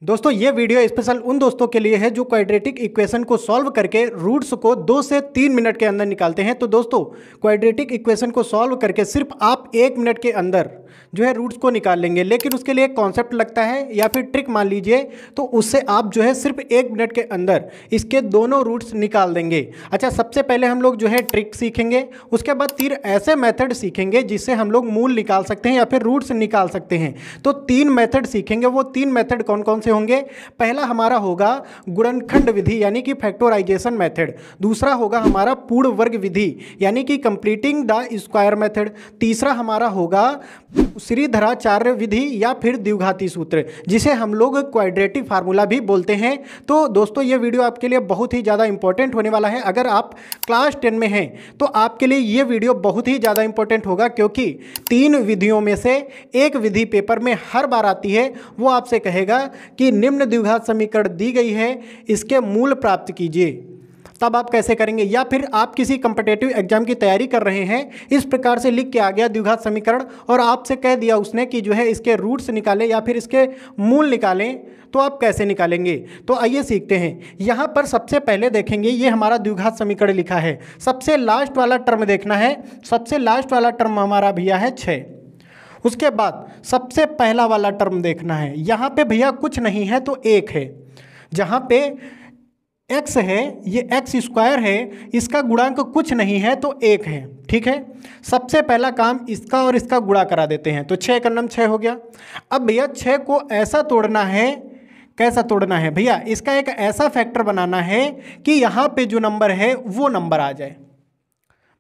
दोस्तों ये video special उन दोस्तों के लिए है जो क्वाड्रेटिक इक्वेशन को सॉल्व करके रूट्स को 2 से 3 मिनट के अंदर निकालते हैं। तो दोस्तों क्वाड्रेटिक इक्वेशन को सॉल्व करके सिर्फ आप 1 मिनट के अंदर जो है रूट्स को निकाल लेंगे, लेकिन उसके लिए एक कॉन्सेप्ट लगता है या फिर ट्रिक मान लीजिए, तो उससे आप जो है सिर्फ 1 मिनट के अंदर इसके दोनों रूट्स निकाल देंगे। अच्छा, सबसे पहले हम लोग जो है ट्रिक सीखेंगे, उसके बाद 3 ऐसे मेथड सीखेंगे जिससे हम लोग मूल निकाल सकते हैं या फिर रूट्स निकाल सकते हैं। तो 3 मेथड सीखेंगे। वो 3 मेथड कौन कौन से होंगे? पहला हमारा होगा गुणनखंड विधि यानी कि फैक्टराइजेशन मेथड। दूसरा होगा हमारा पूर्ण वर्ग विधि यानी कि कंप्लीटिंग द स्क्वायर मेथड। तीसरा हमारा होगा श्रीधराचार्य विधि या फिर द्विघाती सूत्र, जिसे हम लोग क्वाड्रेटिक फार्मूला भी बोलते हैं। तो दोस्तों ये वीडियो आपके लिए बहुत ही ज़्यादा इंपॉर्टेंट होने वाला है। अगर आप क्लास 10 में हैं तो आपके लिए ये वीडियो बहुत ही ज़्यादा इंपॉर्टेंट होगा, क्योंकि 3 विधियों में से एक विधि पेपर में हर बार आती है। वो आपसे कहेगा कि निम्न द्विघात समीकरण दी गई है, इसके मूल प्राप्त कीजिए। तब आप कैसे करेंगे? या फिर आप किसी कॉम्पिटिटिव एग्जाम की तैयारी कर रहे हैं, इस प्रकार से लिख के आ गया द्विघात समीकरण और आपसे कह दिया उसने कि जो है इसके रूट्स निकालें या फिर इसके मूल निकालें, तो आप कैसे निकालेंगे? तो आइए सीखते हैं। यहाँ पर सबसे पहले देखेंगे, ये हमारा द्विघात समीकरण लिखा है। सबसे लास्ट वाला टर्म देखना है। सबसे लास्ट वाला टर्म हमारा भैया है 6। उसके बाद सबसे पहला वाला टर्म देखना है। यहाँ पे भैया कुछ नहीं है तो 1 है। जहाँ पे x है, ये x स्क्वायर है, इसका गुणांक कुछ नहीं है तो 1 है। ठीक है, सबसे पहला काम इसका और इसका गुणा करा देते हैं, तो 6 का 6 हो गया। अब भैया 6 को ऐसा तोड़ना है, कैसा तोड़ना है भैया? इसका एक ऐसा फैक्टर बनाना है कि यहाँ पे जो नंबर है वो नंबर आ जाए।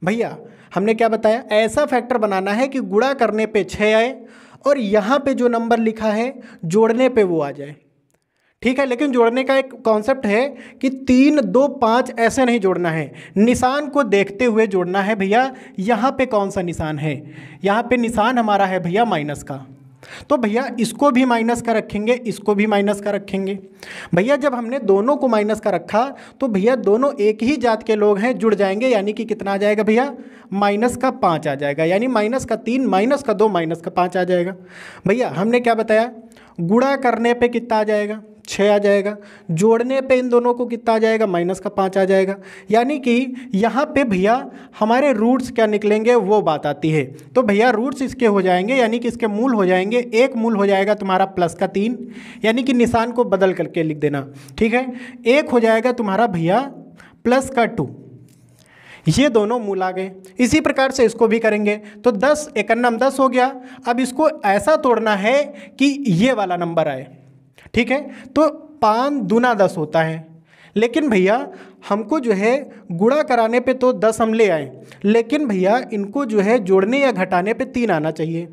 भैया हमने क्या बताया? ऐसा फैक्टर बनाना है कि गुणा करने पे 6 आए और यहाँ पे जो नंबर लिखा है जोड़ने पे वो आ जाए। ठीक है, लेकिन जोड़ने का एक कॉन्सेप्ट है कि 3, 2, 5 ऐसे नहीं जोड़ना है, निशान को देखते हुए जोड़ना है। भैया यहाँ पे कौन सा निशान है? यहाँ पे निशान हमारा है भैया माइनस का। तो भैया इसको भी माइनस का रखेंगे, इसको भी माइनस का रखेंगे। भैया जब हमने दोनों को माइनस का रखा तो भैया दोनों एक ही जात के लोग हैं, जुड़ जाएंगे, यानी कि कितना आ जाएगा भैया? -5 आ जाएगा, यानी -3, -2, -5 आ जाएगा। भैया हमने क्या बताया? गुणा करने पे कितना आ जाएगा? 6 आ जाएगा। जोड़ने पे इन दोनों को कितना आ जाएगा? -5 आ जाएगा। यानी कि यहाँ पे भैया हमारे रूट्स क्या निकलेंगे वो बात आती है। तो भैया रूट्स इसके हो जाएंगे, यानी कि इसके मूल हो जाएंगे। एक मूल हो जाएगा तुम्हारा +3, यानी कि निशान को बदल करके लिख देना। ठीक है, एक हो जाएगा तुम्हारा भैया +2। ये दोनों मूल आ गए। इसी प्रकार से इसको भी करेंगे, तो 10 × 10 हो गया। अब इसको ऐसा तोड़ना है कि ये वाला नंबर आए। ठीक है, तो 5 दूना 10 होता है, लेकिन भैया हमको जो है गुणा कराने पे तो 10 हम ले आए, लेकिन भैया इनको जो है जोड़ने या घटाने पे 3 आना चाहिए।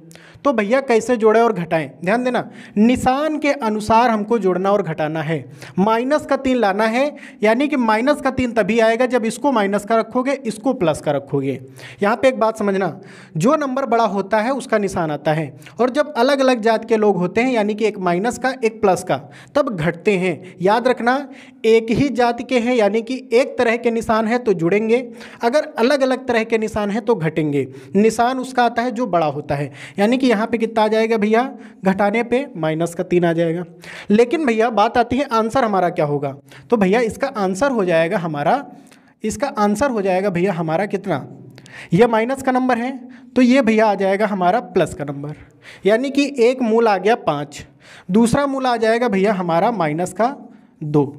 तो भैया कैसे जोड़े और घटाएं? ध्यान देना, निशान के अनुसार हमको जोड़ना और घटाना है। -3 लाना है, यानी कि -3 तभी आएगा जब इसको माइनस का रखोगे, इसको प्लस का रखोगे। यहाँ पे एक बात समझना, जो नंबर बड़ा होता है उसका निशान आता है, और जब अलग अलग जात के लोग होते हैं, यानी कि एक माइनस का एक प्लस का, तब घटते हैं। याद रखना, एक ही जाति के हैं यानी कि एक तरह के निशान है तो जुड़ेंगे, अगर अलग अलग तरह के निशान है तो घटेंगे। निशान उसका आता है जो बड़ा होता है, यानी कि यहाँ पे कितना आ जाएगा भैया? घटाने पे -3 आ जाएगा। लेकिन भैया बात आती है आंसर हमारा क्या होगा? तो भैया इसका आंसर हो जाएगा हमारा, इसका आंसर हो जाएगा भैया हमारा कितना? ये माइनस का नंबर है तो ये भैया आ जाएगा हमारा प्लस का नंबर, यानी कि एक मूल आ गया 5, दूसरा मूल आ जाएगा भैया हमारा -2।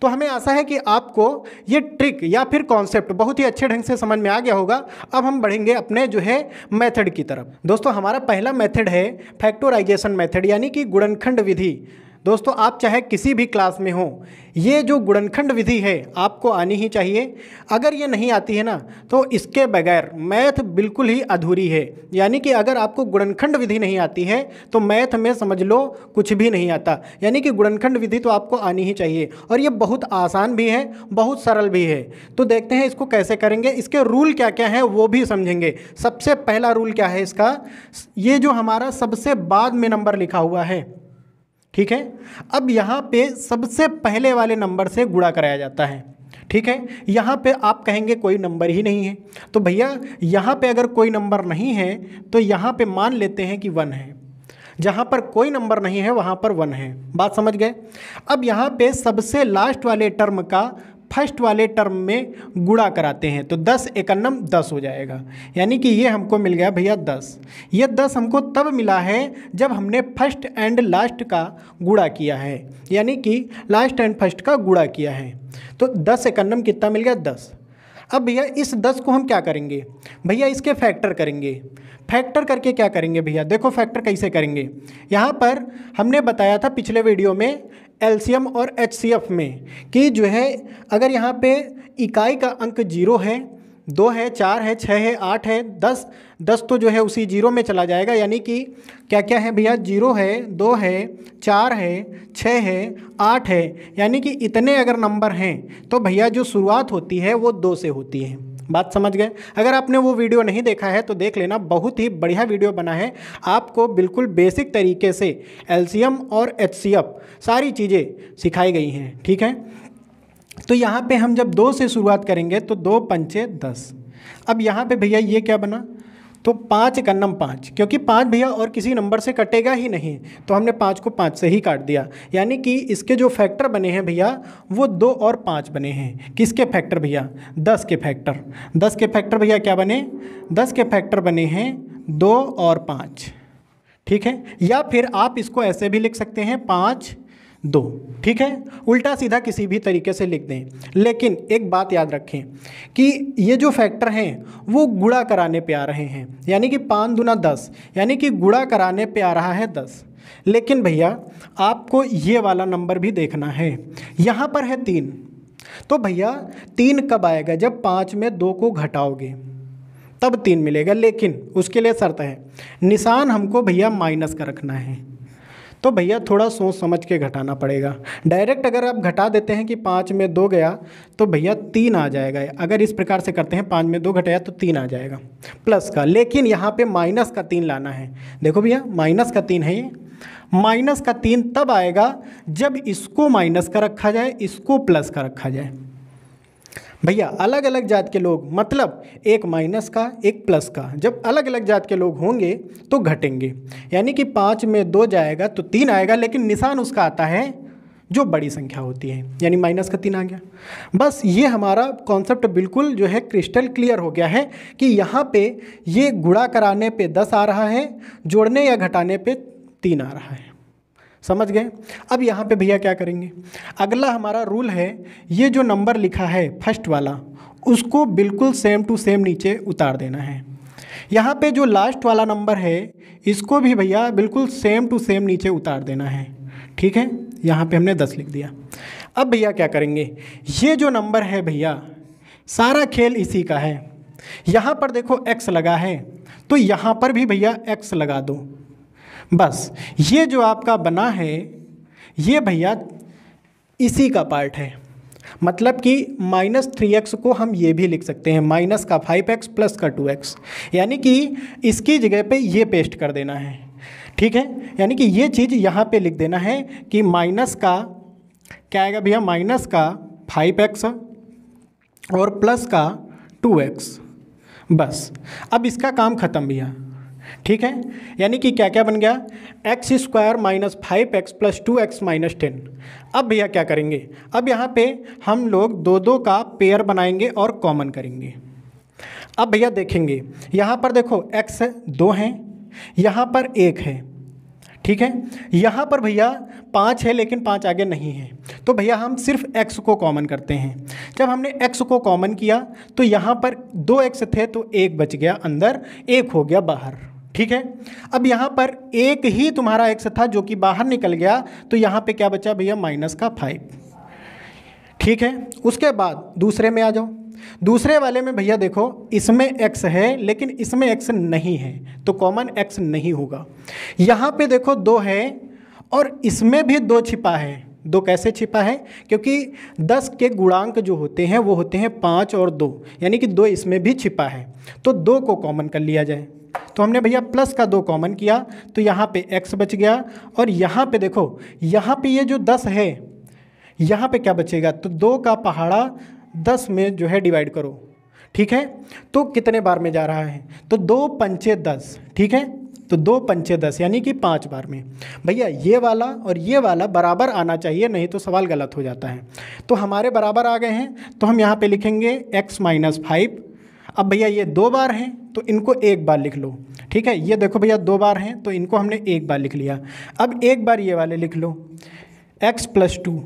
तो हमें आशा है कि आपको ये ट्रिक या फिर कॉन्सेप्ट बहुत ही अच्छे ढंग से समझ में आ गया होगा। अब हम बढ़ेंगे अपने जो है मेथड की तरफ। दोस्तों हमारा पहला मेथड है फैक्टराइजेशन मेथड, यानी कि गुणनखंड विधि। दोस्तों आप चाहे किसी भी क्लास में हो, ये जो गुणनखंड विधि है आपको आनी ही चाहिए। अगर ये नहीं आती है ना, तो इसके बगैर मैथ बिल्कुल ही अधूरी है। यानी कि अगर आपको गुणनखंड विधि नहीं आती है तो मैथ में समझ लो कुछ भी नहीं आता। यानी कि गुणनखंड विधि तो आपको आनी ही चाहिए, और ये बहुत आसान भी है, बहुत सरल भी है। तो देखते हैं इसको कैसे करेंगे, इसके रूल क्या क्या हैं वो भी समझेंगे। सबसे पहला रूल क्या है इसका? ये जो हमारा सबसे बाद में नंबर लिखा हुआ है, ठीक है, अब यहाँ पे सबसे पहले वाले नंबर से गुणा कराया जाता है। ठीक है, यहाँ पे आप कहेंगे कोई नंबर ही नहीं है, तो भैया यहाँ पे अगर कोई नंबर नहीं है तो यहाँ पे मान लेते हैं कि 1 है। जहाँ पर कोई नंबर नहीं है वहाँ पर 1 है। बात समझ गए। अब यहाँ पे सबसे लास्ट वाले टर्म का फर्स्ट वाले टर्म में गुणा कराते हैं तो 10 एकन्नम 10 हो जाएगा, यानी कि ये हमको मिल गया भैया 10। ये 10 हमको तब मिला है जब हमने फर्स्ट एंड लास्ट का गुणा किया है, यानी कि लास्ट एंड फर्स्ट का गुणा किया है। तो 10 एकन्नम कितना मिल गया 10। अब भैया इस 10 को हम क्या करेंगे भैया, इसके फैक्टर करेंगे। फैक्टर करके क्या करेंगे भैया, देखो फैक्टर कैसे करेंगे। यहाँ पर हमने बताया था पिछले वीडियो में एलसीएम और एचसीएफ में कि जो है अगर यहाँ पे इकाई का अंक 0 है, 2 है, 4 है, 6 है, 8 है, 10 तो जो है उसी 0 में चला जाएगा, यानी कि क्या क्या है भैया, 0 है, 2 है, 4 है, 6 है, 8 है, यानी कि इतने अगर नंबर हैं तो भैया जो शुरुआत होती है वो 2 से होती है। बात समझ गए। अगर आपने वो वीडियो नहीं देखा है तो देख लेना, बहुत ही बढ़िया वीडियो बना है, आपको बिल्कुल बेसिक तरीके से एलसीएम और एचसीएफ सारी चीज़ें सिखाई गई हैं, ठीक है। तो यहाँ पे हम जब 2 से शुरुआत करेंगे तो 2 पंचे 10। अब यहाँ पे भैया ये क्या बना, तो 5 एकन्नम 5, क्योंकि 5 भैया और किसी नंबर से कटेगा ही नहीं, तो हमने 5 को 5 से ही काट दिया, यानी कि इसके जो फैक्टर बने हैं भैया वो 2 और 5 बने हैं। किसके फैक्टर भैया, 10 के फैक्टर। 10 के फैक्टर भैया क्या बने, 10 के फैक्टर बने हैं 2 और 5, ठीक है। या फिर आप इसको ऐसे भी लिख सकते हैं 5 2, ठीक है, उल्टा सीधा किसी भी तरीके से लिख दें। लेकिन एक बात याद रखें कि ये जो फैक्टर हैं वो गुणा कराने पे आ रहे हैं, यानी कि 5 दूना 10, यानी कि गुणा कराने पे आ रहा है 10। लेकिन भैया आपको ये वाला नंबर भी देखना है, यहाँ पर है 3, तो भैया 3 कब आएगा, जब 5 में 2 को घटाओगे तब 3 मिलेगा। लेकिन उसके लिए शर्त है, निशान हमको भैया माइनस का रखना है, तो भैया थोड़ा सोच समझ के घटाना पड़ेगा। डायरेक्ट अगर आप घटा देते हैं कि 5 में 2 गया तो भैया 3 आ जाएगा। अगर इस प्रकार से करते हैं 5 में 2 घटाया तो 3 आ जाएगा प्लस का, लेकिन यहाँ पे माइनस का 3 लाना है। देखो भैया माइनस का 3 है, ये माइनस का 3 तब आएगा जब इसको माइनस का रखा जाए, इसको प्लस का रखा जाए। भैया अलग अलग जात के लोग, मतलब एक माइनस का एक प्लस का, जब अलग अलग जात के लोग होंगे तो घटेंगे, यानी कि 5 में 2 जाएगा तो 3 आएगा, लेकिन निशान उसका आता है जो बड़ी संख्या होती है, यानी माइनस का 3 आ गया। बस ये हमारा कॉन्सेप्ट बिल्कुल जो है क्रिस्टल क्लियर हो गया है कि यहाँ पे ये गुणा कराने पे 10 आ रहा है, जोड़ने या घटाने पे 3 आ रहा है। समझ गए। अब यहाँ पे भैया क्या करेंगे, अगला हमारा रूल है, ये जो नंबर लिखा है फर्स्ट वाला उसको बिल्कुल सेम टू सेम नीचे उतार देना है। यहाँ पे जो लास्ट वाला नंबर है इसको भी भैया बिल्कुल सेम टू सेम नीचे उतार देना है, ठीक है। यहाँ पे हमने 10 लिख दिया। अब भैया क्या करेंगे, ये जो नंबर है भैया सारा खेल इसी का है। यहाँ पर देखो x लगा है तो यहाँ पर भी भैया x लगा दो। बस ये जो आपका बना है ये भैया इसी का पार्ट है, मतलब कि -3x को हम ये भी लिख सकते हैं माइनस का 5x प्लस का 2x, यानी कि इसकी जगह पे ये पेस्ट कर देना है, ठीक है। यानी कि ये चीज़ यहाँ पे लिख देना है कि माइनस का क्या आएगा भैया, माइनस का 5x और प्लस का 2x। बस अब इसका काम ख़त्म भैया, ठीक है। यानी कि क्या क्या बन गया, x² - 5x + 2x - 10। अब भैया क्या करेंगे, अब यहाँ पे हम लोग 2 का पेयर बनाएंगे और कॉमन करेंगे। अब भैया देखेंगे यहाँ पर देखो x 2 है, यहाँ पर 1 है, ठीक है। यहाँ पर भैया 5 है लेकिन 5 आगे नहीं है, तो भैया हम सिर्फ x को कॉमन करते हैं। जब हमने x को कॉमन किया तो यहाँ पर 2x थे तो 1 बच गया अंदर, 1 हो गया बाहर, ठीक है। अब यहाँ पर 1 ही तुम्हारा x था जो कि बाहर निकल गया, तो यहाँ पे क्या बचा भैया, -5, ठीक है। उसके बाद दूसरे में आ जाओ। दूसरे वाले में भैया देखो इसमें x है लेकिन इसमें x नहीं है, तो कॉमन x नहीं होगा। यहाँ पे देखो 2 है और इसमें भी 2 छिपा है। 2 कैसे छिपा है, क्योंकि 10 के गुणांक जो होते हैं वो होते हैं 5 और 2, यानी कि 2 इसमें भी छिपा है, तो 2 को कॉमन कर लिया जाए। तो हमने भैया प्लस का 2 कॉमन किया तो यहाँ पे x बच गया, और यहाँ पे देखो यहाँ पे ये जो 10 है यहाँ पे क्या बचेगा, तो 2 का पहाड़ा 10 में जो है डिवाइड करो, ठीक है। तो कितने बार में जा रहा है, तो 2 पंचे 10, ठीक है। तो 2 पंचे 10 यानी कि 5 बार में। भैया ये वाला और ये वाला बराबर आना चाहिए, नहीं तो सवाल गलत हो जाता है। तो हमारे बराबर आ गए हैं, तो हम यहाँ पे लिखेंगे x माइनस 5। अब भैया ये 2 बार हैं तो इनको 1 बार लिख लो, ठीक है। ये देखो भैया 2 बार हैं तो इनको हमने 1 बार लिख लिया। अब 1 बार ये वाले लिख लो x प्लस 2।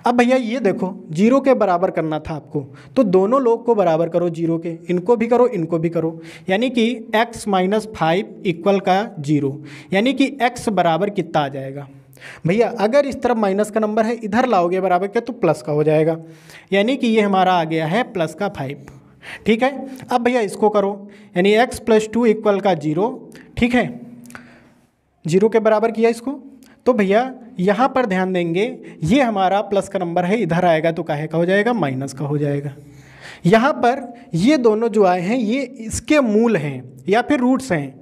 अब भैया ये देखो 0 के बराबर करना था आपको, तो दोनों लोग को बराबर करो 0 के, इनको भी करो इनको भी करो, यानी कि x माइनस 5 इक्वल का 0, यानी कि x बराबर कितना आ जाएगा भैया। अगर इस तरफ माइनस का नंबर है इधर लाओगे बराबर के तो प्लस का हो जाएगा, यानी कि ये हमारा आ गया है प्लस का 5, ठीक है। अब भैया इसको करो, यानी x प्लस 2 इक्वल का 0, ठीक है। 0 के बराबर किया इसको, तो भैया यहाँ पर ध्यान देंगे ये हमारा प्लस का नंबर है, इधर आएगा तो काहे का हो जाएगा, माइनस का हो जाएगा। यहाँ पर ये दोनों जो आए हैं ये इसके मूल हैं या फिर रूट्स हैं,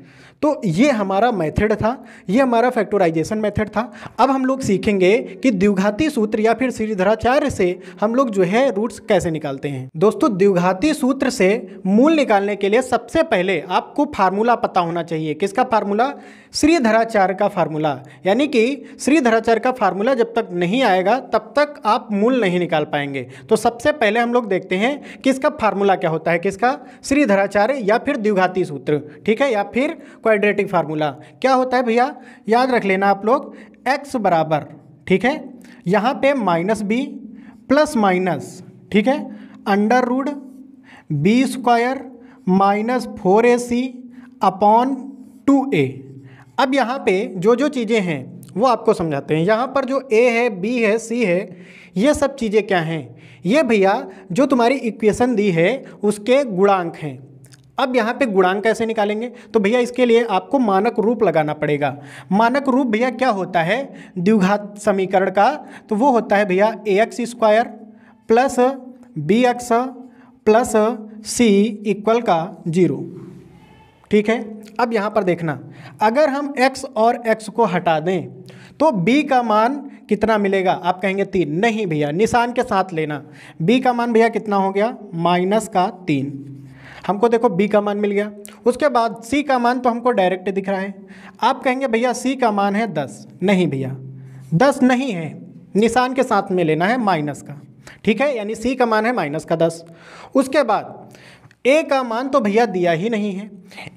तो ये हमारा मेथड था, ये हमारा फैक्टराइजेशन मेथड था। अब हम लोग सीखेंगे कि द्विघाती सूत्र या फिर श्रीधराचार्य से हम लोग जो है रूट्स कैसे निकालते हैं। दोस्तों द्विघाती सूत्र से मूल निकालने के लिए सबसे पहले आपको फार्मूला पता होना चाहिए। किसका फार्मूला? श्रीधराचार्य का फार्मूला, यानी कि श्रीधराचार्य का फार्मूला जब तक नहीं आएगा तब तक आप मूल नहीं निकाल पाएंगे। तो सबसे पहले हम लोग देखते हैं कि इसका फार्मूला क्या होता है, किसका? श्रीधराचार्य या फिर द्विघाती सूत्र, ठीक है, या फिर क्वाड्रेटिक फार्मूला। क्या होता है भैया, याद रख लेना आप लोग, x बराबर, ठीक है, यहाँ पे माइनस बी प्लस माइनस, ठीक है, under root B square minus 4ac upon 2a। अब यहाँ पे जो जो चीज़ें हैं वो आपको समझाते हैं। यहाँ पर जो a है, b है, c है, ये सब चीज़ें क्या हैं? ये भैया जो तुम्हारी इक्वेशन दी है उसके गुणांक हैं। अब यहाँ पे गुणांक कैसे निकालेंगे? तो भैया इसके लिए आपको मानक रूप लगाना पड़ेगा। मानक रूप भैया क्या होता है द्विघात समीकरण का? तो वो होता है भैया ax square plus bx plus c equal का 0, ठीक है। अब यहाँ पर देखना, अगर हम x और x को हटा दें तो b का मान कितना मिलेगा? आप कहेंगे 3। नहीं भैया, निशान के साथ लेना। b का मान भैया कितना हो गया? माइनस का 3। हमको देखो b का मान मिल गया। उसके बाद c का मान तो हमको डायरेक्ट दिख रहा है। आप कहेंगे भैया c का मान है 10। नहीं भैया 10 नहीं है, निशान के साथ में लेना है माइनस का, ठीक है, यानी c का मान है माइनस का 10। उसके बाद a का मान तो भैया दिया ही नहीं है।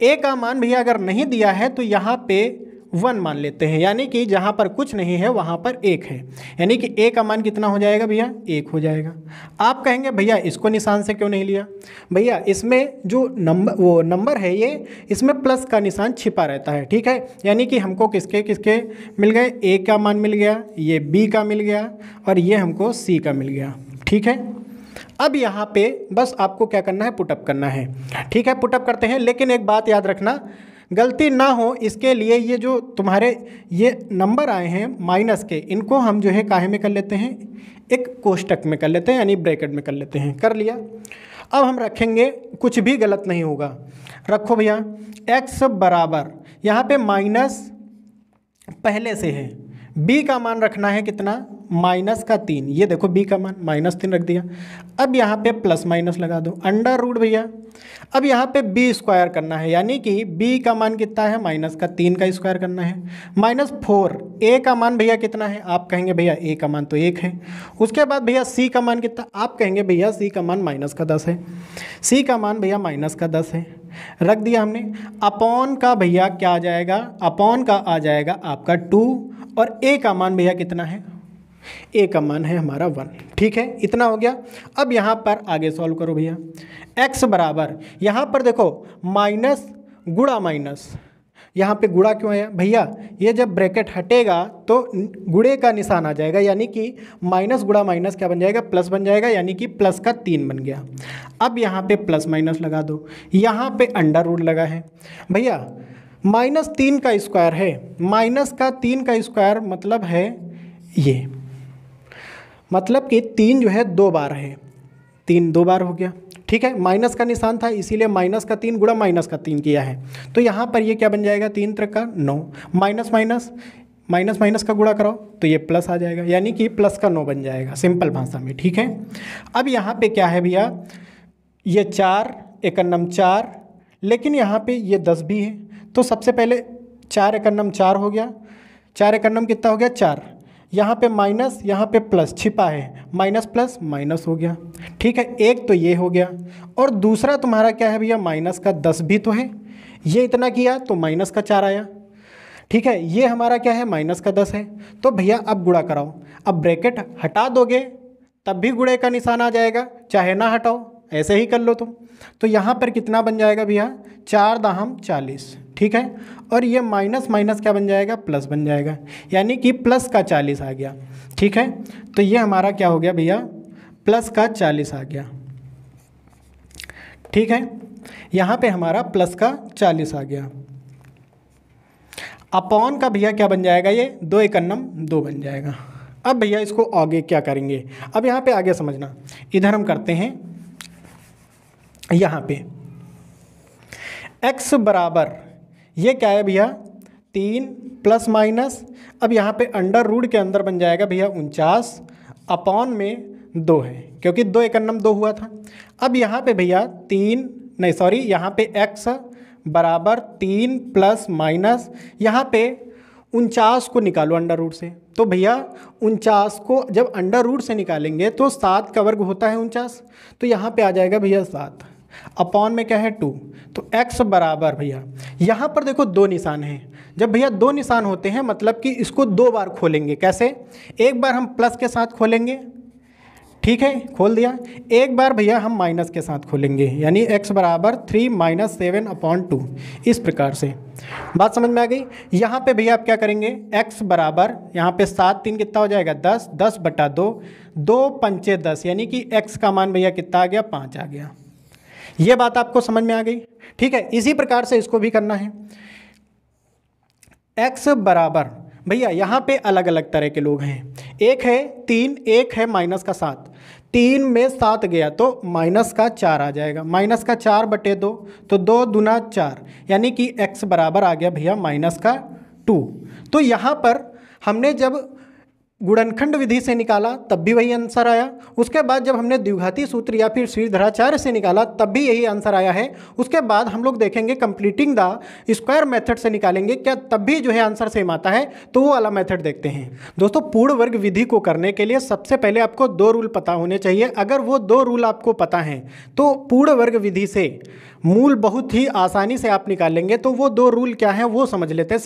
a का मान भैया अगर नहीं दिया है तो यहाँ पे 1 मान लेते हैं, यानी कि जहाँ पर कुछ नहीं है वहाँ पर 1 है, यानी कि a का मान कितना हो जाएगा भैया? 1 हो जाएगा। आप कहेंगे भैया इसको निशान से क्यों नहीं लिया? भैया इसमें जो नंबर है ये, इसमें प्लस का निशान छिपा रहता है, ठीक है, यानी कि हमको किसके किसके मिल गए? a का मान मिल गया, ये b का मिल गया और ये हमको c का मिल गया, ठीक है। अब यहाँ पे बस आपको क्या करना है? पुटअप करना है, ठीक है। पुटअप करते हैं, लेकिन एक बात याद रखना, गलती ना हो इसके लिए ये जो तुम्हारे ये नंबर आए हैं माइनस के, इनको हम जो है काहे में कर लेते हैं? एक कोष्टक में कर लेते हैं, यानी ब्रैकेट में कर लेते हैं। कर लिया। अब हम रखेंगे, कुछ भी गलत नहीं होगा। रखो भैया x बराबर, यहाँ पे माइनस पहले से है, b का मान रखना है कितना? माइनस का 3। ये देखो b का मान माइनस 3 रख दिया। अब यहाँ पे प्लस माइनस लगा दो, अंडर रूट भैया। अब यहाँ पे b स्क्वायर करना है, यानी कि b का मान कितना है? माइनस का 3 का स्क्वायर करना है, माइनस 4। a का मान भैया कितना है? आप कहेंगे भैया a का मान तो 1 है। उसके बाद भैया c का मान कितना? आप कहेंगे भैया c का मान माइनस का 10 है। c का मान भैया माइनस का 10 है, रख दिया हमने। अपॉन का भैया क्या आ जाएगा? अपॉन का आ जाएगा आपका 2, और a का मान भैया कितना है? a का मान है हमारा 1, ठीक है, इतना हो गया। अब यहाँ पर आगे सॉल्व करो भैया। x बराबर, यहाँ पर देखो माइनस गुणा माइनस, यहाँ पे गुणा क्यों आया भैया? ये जब ब्रैकेट हटेगा तो गुणे का निशान आ जाएगा, यानी कि माइनस गुणा माइनस क्या बन जाएगा? प्लस बन जाएगा, यानी कि प्लस का 3 बन गया। अब यहाँ पे प्लस माइनस लगा दो, यहाँ पे अंडर रूट लगा है भैया। माइनस 3 का स्क्वायर है, माइनस का 3 का स्क्वायर मतलब है ये, मतलब कि 3 जो है 2 बार है, 3 2 बार हो गया, ठीक है। माइनस का निशान था इसीलिए माइनस का 3 गुणा माइनस का 3 किया है, तो यहाँ पर ये क्या बन जाएगा? 3 त्रिक का 9, माइनस माइनस माइनस माइनस का गुणा कराओ तो ये प्लस आ जाएगा, यानी कि प्लस का 9 बन जाएगा सिंपल भाषा में, ठीक है। अब यहाँ पे क्या है भैया? ये 4 एकन्नम 4, लेकिन यहाँ पे ये 10 भी है, तो सबसे पहले 4 एकन्नम 4 हो गया, 4 एकन्नम कितना हो गया 4, यहाँ पे माइनस यहाँ पे प्लस छिपा है, माइनस प्लस माइनस हो गया। ठीक है, एक तो ये हो गया और दूसरा तुम्हारा क्या है भैया माइनस का 10 भी तो है, ये इतना किया तो माइनस का 4 आया। ठीक है, ये हमारा क्या है माइनस का 10 है। तो भैया अब गुणा कराओ, अब ब्रैकेट हटा दोगे तब भी गुणे का निशान आ जाएगा, चाहे ना हटाओ ऐसे ही कर लो तुम। तो यहाँ पर कितना बन जाएगा भैया 4 दाहम 40। ठीक है, और ये माइनस माइनस क्या बन जाएगा प्लस बन जाएगा, यानी कि प्लस का 40 आ गया। ठीक है, तो ये हमारा क्या हो गया भैया प्लस का 40 आ गया। ठीक है, यहाँ पे हमारा प्लस का 40 आ गया। अपॉन का भैया क्या बन जाएगा, ये 2 एकन्नम 2 बन जाएगा। अब भैया इसको आगे क्या करेंगे, अब यहाँ पे आगे समझना, इधर हम करते हैं यहाँ पे x बराबर ये क्या है भैया 3 प्लस माइनस, अब यहाँ पे अंडर रूट के अंदर बन जाएगा भैया 49 अपॉन में 2 है क्योंकि 2 एकन्नम 2 हुआ था। अब यहाँ पे भैया 3 नहीं सॉरी यहाँ पे x बराबर 3 प्लस माइनस यहाँ पे 49 को निकालो अंडर रूट से। तो भैया 49 को जब अंडर रूट से निकालेंगे तो 7 का वर्ग होता है 49, तो यहाँ पे आ जाएगा भैया 7 अपॉन में क्या है 2। तो x बराबर भैया यहाँ पर देखो 2 निशान हैं, जब भैया 2 निशान होते हैं मतलब कि इसको 2 बार खोलेंगे। कैसे, एक बार हम प्लस के साथ खोलेंगे, ठीक है खोल दिया, एक बार भैया हम माइनस के साथ खोलेंगे, यानी x बराबर 3 माइनस 7 अपॉन 2। इस प्रकार से बात समझ में आ गई। यहाँ पे भैया आप क्या करेंगे, x बराबर यहाँ पे 7 3 कितना हो जाएगा 10, 10 बटा 2, 2 पंचे 10, यानी कि x का मान भैया कितना आ गया 5 आ गया। ये बात आपको समझ में आ गई। ठीक है, इसी प्रकार से इसको भी करना है। x बराबर भैया यहाँ पे अलग अलग तरह के लोग हैं, एक है 3, एक है माइनस का 7। 3 में 7 गया तो माइनस का 4 आ जाएगा, माइनस का 4 बटे 2, तो 2 दूना 4, यानी कि x बराबर आ गया भैया माइनस का 2। तो यहाँ पर हमने जब गुणनखंड विधि से निकाला तब भी वही आंसर आया, उसके बाद जब हमने द्विघाती सूत्र या फिर श्रीधराचार्य से निकाला तब भी यही आंसर आया है। उसके बाद हम लोग देखेंगे कंप्लीटिंग द स्क्वायर मेथड से निकालेंगे, क्या तब भी जो है आंसर सेम आता है, तो वो वाला मेथड देखते हैं। दोस्तों पूर्ण वर्ग विधि को करने के लिए सबसे पहले आपको 2 रूल पता होने चाहिए। अगर वो 2 रूल आपको पता हैं तो पूर्ण वर्ग विधि से मूल बहुत ही आसानी से आप निकालेंगे। तो वो 2 रूल क्या हैं वो समझ लेते हैं।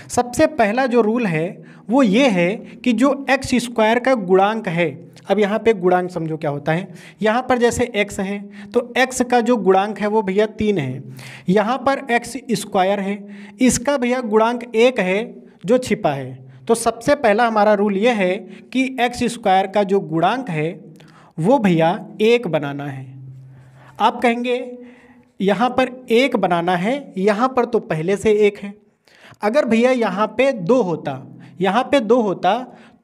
सबसे पहला जो रूल है वो ये है कि जो एक्स स्क्वायर का गुणांक है, अब यहाँ पे गुणांक समझो क्या होता है, यहाँ पर जैसे x है तो x का जो गुणांक है वो भैया 3 है, यहाँ पर x स्क्वायर है, इसका भैया गुणांक 1 है जो छिपा है। तो सबसे पहला हमारा रूल ये है कि एक्स स्क्वायर का जो गुणांक है वो भैया 1 बनाना है। आप कहेंगे यहाँ पर 1 बनाना है, यहाँ पर तो पहले से 1 है। अगर भैया यहाँ पे 2 होता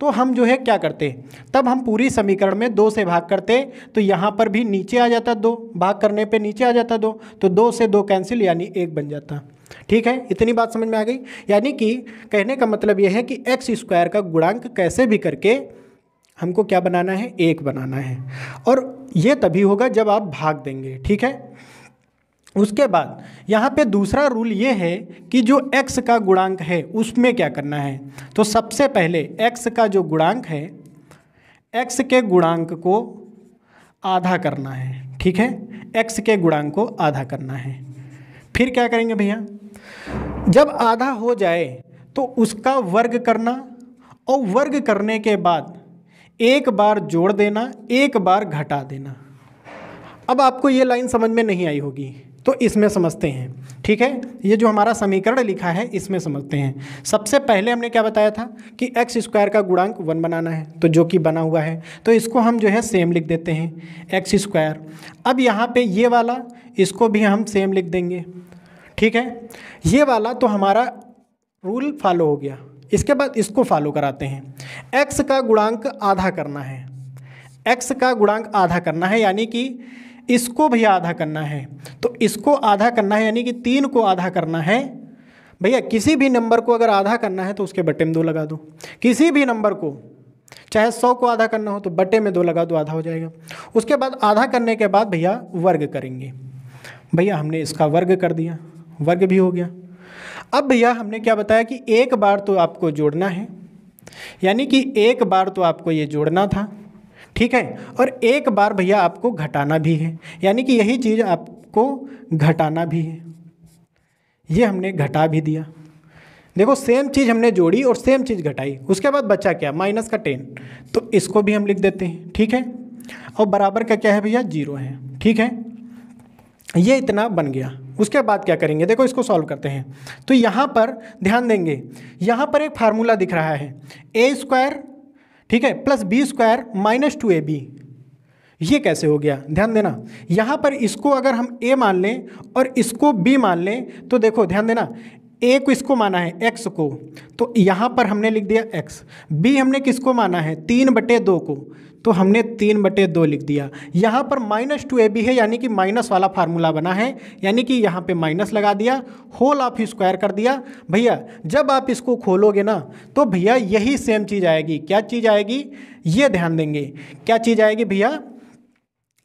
तो हम जो है क्या करते, तब हम पूरी समीकरण में 2 से भाग करते, तो यहाँ पर भी नीचे आ जाता 2, भाग करने पे नीचे आ जाता 2, तो 2 से 2 कैंसिल यानी 1 बन जाता। ठीक है, इतनी बात समझ में आ गई। यानी कि कहने का मतलब यह है कि एक्स स्क्वायर का गुणांक कैसे भी करके हमको क्या बनाना है, 1 बनाना है, और ये तभी होगा जब आप भाग देंगे। ठीक है, उसके बाद यहाँ पे दूसरा रूल ये है कि जो x का गुणांक है उसमें क्या करना है। तो सबसे पहले x का जो गुणांक है, x के गुणांक को आधा करना है। ठीक है, x के गुणांक को आधा करना है। फिर क्या करेंगे भैया, जब आधा हो जाए तो उसका वर्ग करना, और वर्ग करने के बाद एक बार जोड़ देना, एक बार घटा देना। अब आपको ये लाइन समझ में नहीं आई होगी तो इसमें समझते हैं। ठीक है, ये जो हमारा समीकरण लिखा है इसमें समझते हैं। सबसे पहले हमने क्या बताया था कि एक्स स्क्वायर का गुणांक 1 बनाना है, तो जो कि बना हुआ है, तो इसको हम जो है सेम लिख देते हैं एक्स स्क्वायर। अब यहाँ पे ये वाला इसको भी हम सेम लिख देंगे। ठीक है, ये वाला तो हमारा रूल फॉलो हो गया। इसके बाद इसको फॉलो कराते हैं। एक्स का गुणांक आधा करना है, एक्स का गुणांक आधा करना है, यानी कि इसको भैया आधा करना है, तो इसको आधा करना है, यानी कि 3 को आधा करना है। भैया किसी भी नंबर को अगर आधा करना है तो उसके बटे में 2 लगा दो, किसी भी नंबर को, चाहे 100 को आधा करना हो तो बटे में 2 लगा दो, आधा हो जाएगा। उसके बाद आधा करने के बाद भैया वर्ग करेंगे। भैया हमने इसका वर्ग कर दिया, वर्ग भी हो गया। अब भैया हमने क्या बताया कि एक बार तो आपको जोड़ना है, यानी कि एक बार तो आपको ये जोड़ना था, ठीक है, और एक बार भैया आपको घटाना भी है, यानी कि यही चीज़ आपको घटाना भी है। ये हमने घटा भी दिया। देखो सेम चीज़ हमने जोड़ी और सेम चीज़ घटाई, उसके बाद बचा क्या, माइनस का 10, तो इसको भी हम लिख देते हैं, ठीक है। और बराबर का क्या है भैया, 0 है, ठीक है। ये इतना बन गया। उसके बाद क्या करेंगे, देखो इसको सॉल्व करते हैं। तो यहाँ पर ध्यान देंगे, यहाँ पर एक फार्मूला दिख रहा है a², ठीक है, प्लस b² माइनस 2ab। ये कैसे हो गया, ध्यान देना। यहाँ पर इसको अगर हम a मान लें और इसको b मान लें तो देखो ध्यान देना, a को इसको माना है x को, तो यहाँ पर हमने लिख दिया x। b हमने किसको माना है, 3/2 को, तो हमने 3/2 लिख दिया। यहाँ पर माइनस 2ab है, यानी कि माइनस वाला फार्मूला बना है, यानी कि यहाँ पे माइनस लगा दिया, होल ऑफ स्क्वायर कर दिया। भैया जब आप इसको खोलोगे ना तो भैया यही सेम चीज़ आएगी। क्या चीज़ आएगी, ये ध्यान देंगे, क्या चीज़ आएगी भैया,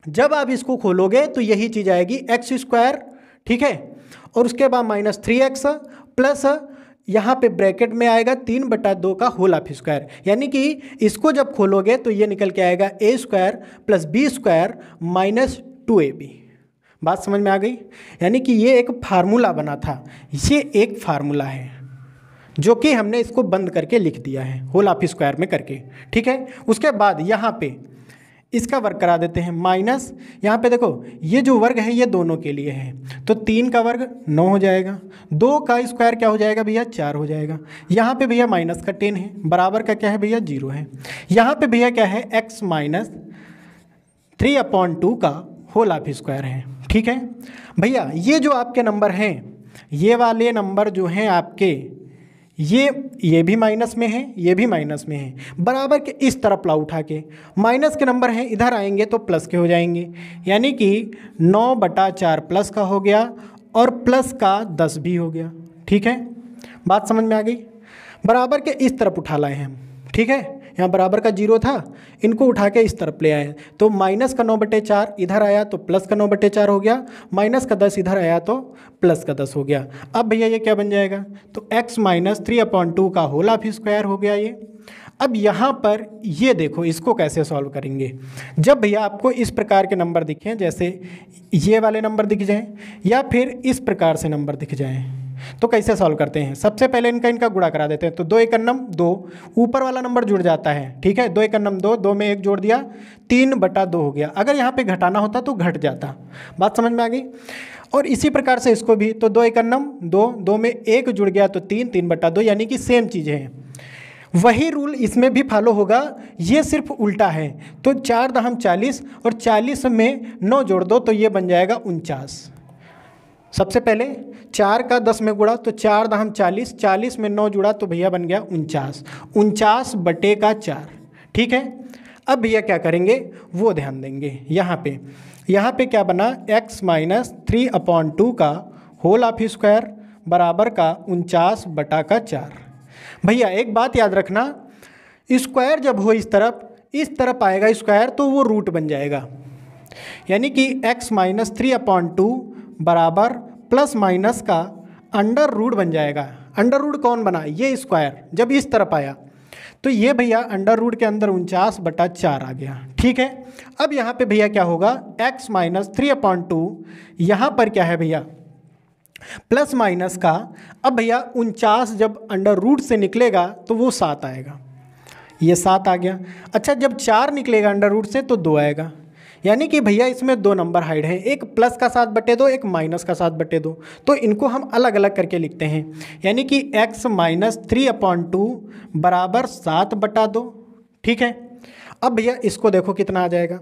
जब आप इसको खोलोगे तो यही चीज़ आएगी x², ठीक है, और उसके बाद माइनस 3x प्लस यहाँ पे ब्रैकेट में आएगा 3/2 का होल ऑफ स्क्वायर, यानी कि इसको जब खोलोगे तो ये निकल के आएगा a² plus b² minus 2ab। बात समझ में आ गई, यानी कि ये एक फार्मूला बना था, ये एक फार्मूला है जो कि हमने इसको बंद करके लिख दिया है होल ऑफ स्क्वायर में करके, ठीक है। उसके बाद यहाँ पे इसका वर्ग करा देते हैं, माइनस यहाँ पे देखो ये जो वर्ग है ये दोनों के लिए है, तो 3 का वर्ग 9 हो जाएगा, 2 का स्क्वायर क्या हो जाएगा भैया, 4 हो जाएगा। यहाँ पे भैया माइनस का 10 है, बराबर का क्या है भैया, 0 है। यहाँ पे भैया क्या है, x माइनस 3/2 का होल ऑफ स्क्वायर है, ठीक है। भैया ये जो आपके नंबर हैं, ये वाले नंबर जो हैं आपके, ये भी माइनस में है, ये भी माइनस में है, बराबर के इस तरफ ला उठा के माइनस के नंबर हैं इधर आएंगे तो प्लस के हो जाएंगे, यानी कि 9/4 प्लस का हो गया और प्लस का 10 भी हो गया, ठीक है। बात समझ में आ गई, बराबर के इस तरफ उठा लाए हम, ठीक है। यहाँ बराबर का 0 था, इनको उठा के इस तरफ ले आए, तो माइनस का 9/4 इधर आया तो प्लस का 9/4 हो गया, माइनस का 10 इधर आया तो प्लस का 10 हो गया। अब भैया ये क्या बन जाएगा, तो x माइनस 3/2 का होल ऑफ स्क्वायर हो गया ये। अब यहाँ पर ये देखो इसको कैसे सॉल्व करेंगे, जब भैया आपको इस प्रकार के नंबर दिखें, जैसे ये वाले नंबर दिख जाएँ या फिर इस प्रकार से नंबर दिख जाएँ, तो कैसे सॉल्व करते हैं। सबसे पहले इनका गुणा करा देते हैं, तो 2 × 2, ऊपर वाला नंबर जुड़ जाता है, ठीक है। 2 × 2, 2 में 1 जोड़ दिया, 3/2 हो गया। अगर यहाँ पे घटाना होता तो घट जाता। बात समझ में आ गई। और इसी प्रकार से इसको भी, तो 2 × 2, 2 में 1 जुड़ गया तो 3, 3/2, यानी कि सेम चीज़ें हैं। वही रूल इसमें भी फॉलो होगा, ये सिर्फ उल्टा है। तो 4 × 40 और 40 में 9 जोड़ दो तो ये बन जाएगा 49। सबसे पहले 4 का 10 में गुणा, तो 4 × 40, 40 में 9 जुड़ा तो भैया बन गया 49, 49/4, ठीक है। अब भैया क्या करेंगे वो ध्यान देंगे। यहाँ पे क्या बना, x माइनस 3/2 का होल ऑफ स्क्वायर बराबर का 49/4। भैया एक बात याद रखना, स्क्वायर जब हो इस तरफ आएगा स्क्वायर तो वो रूट बन जाएगा, यानी कि x माइनस 3/2 बराबर प्लस माइनस का अंडर रूट बन जाएगा। अंडर रूट कौन बना, ये स्क्वायर जब इस तरफ आया तो ये भैया अंडर रूट के अंदर 49/4 आ गया, ठीक है। अब यहाँ पे भैया क्या होगा, x माइनस 3/2, यहाँ पर क्या है भैया प्लस माइनस का। अब भैया 49 जब अंडर रूट से निकलेगा तो वो 7 आएगा, ये 7 आ गया। अच्छा जब 4 निकलेगा अंडर रूट से तो 2 आएगा, यानी कि भैया इसमें 2 नंबर हाइड हैं, एक प्लस का 7/2, एक माइनस का 7/2, तो इनको हम अलग अलग करके लिखते हैं, यानी कि x माइनस 3/2 बराबर 7/2, ठीक है। अब भैया इसको देखो कितना आ जाएगा,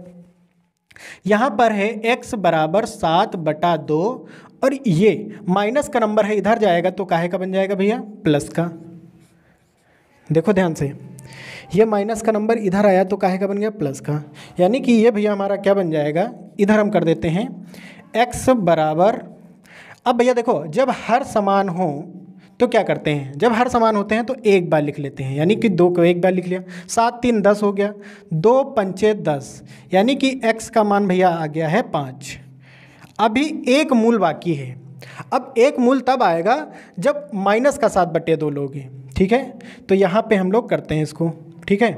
यहाँ पर है x बराबर 7/2 और ये माइनस का नंबर है इधर जाएगा तो काहे का बन जाएगा भैया, प्लस का। देखो ध्यान से, ये माइनस का नंबर इधर आया तो काहे का बन गया, प्लस का, यानी कि ये भैया हमारा क्या बन जाएगा, इधर हम कर देते हैं x बराबर। अब भैया देखो जब हर समान हो तो क्या करते हैं, जब हर समान होते हैं तो एक बार लिख लेते हैं, यानी कि 2 को एक बार लिख लिया, 7 3 10 हो गया, 2 पंचे 10, यानी कि x का मान भैया आ गया है 5। अभी एक मूल बाकी है, अब एक मूल तब आएगा जब माइनस का 7/2 लोगे, ठीक है। तो यहाँ पे हम लोग करते हैं इसको, ठीक है।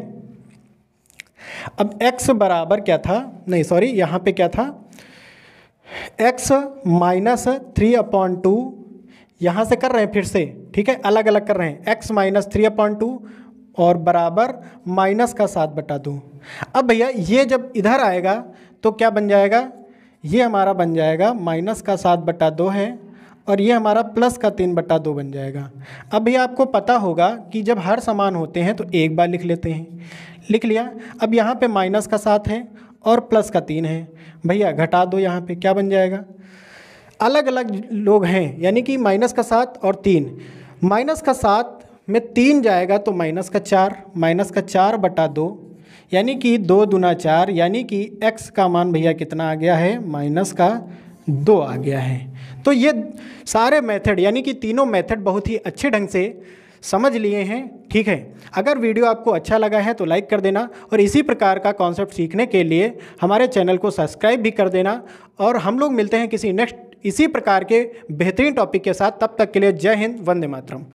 अब x बराबर क्या था, नहीं सॉरी, यहाँ पे क्या था, x माइनस 3/2, यहाँ से कर रहे हैं फिर से, ठीक है, अलग अलग कर रहे हैं, x माइनस 3/2 और बराबर माइनस का 7/2। अब भैया ये जब इधर आएगा तो क्या बन जाएगा, ये हमारा बन जाएगा माइनस का 7/2 है और ये हमारा प्लस का 3/2 बन जाएगा। अब भैया आपको पता होगा कि जब हर समान होते हैं तो एक बार लिख लेते हैं, लिख लिया। अब यहाँ पे माइनस का 7 है और प्लस का 3 है, भैया घटा दो, यहाँ पे क्या बन जाएगा, अलग अलग लोग हैं यानी कि माइनस का 7 और 3, माइनस का 7 में 3 जाएगा तो माइनस का 4, माइनस का 4/2 यानी कि 2 दूना 4, यानी कि x का मान भैया कितना आ गया है, माइनस का 2 आ गया है। तो ये सारे मेथड यानी कि तीनों मेथड बहुत ही अच्छे ढंग से समझ लिए हैं, ठीक है। अगर वीडियो आपको अच्छा लगा है तो लाइक कर देना और इसी प्रकार का कॉन्सेप्ट सीखने के लिए हमारे चैनल को सब्सक्राइब भी कर देना। और हम लोग मिलते हैं किसी नेक्स्ट इसी प्रकार के बेहतरीन टॉपिक के साथ, तब तक के लिए जय हिंद, वंदे मातरम।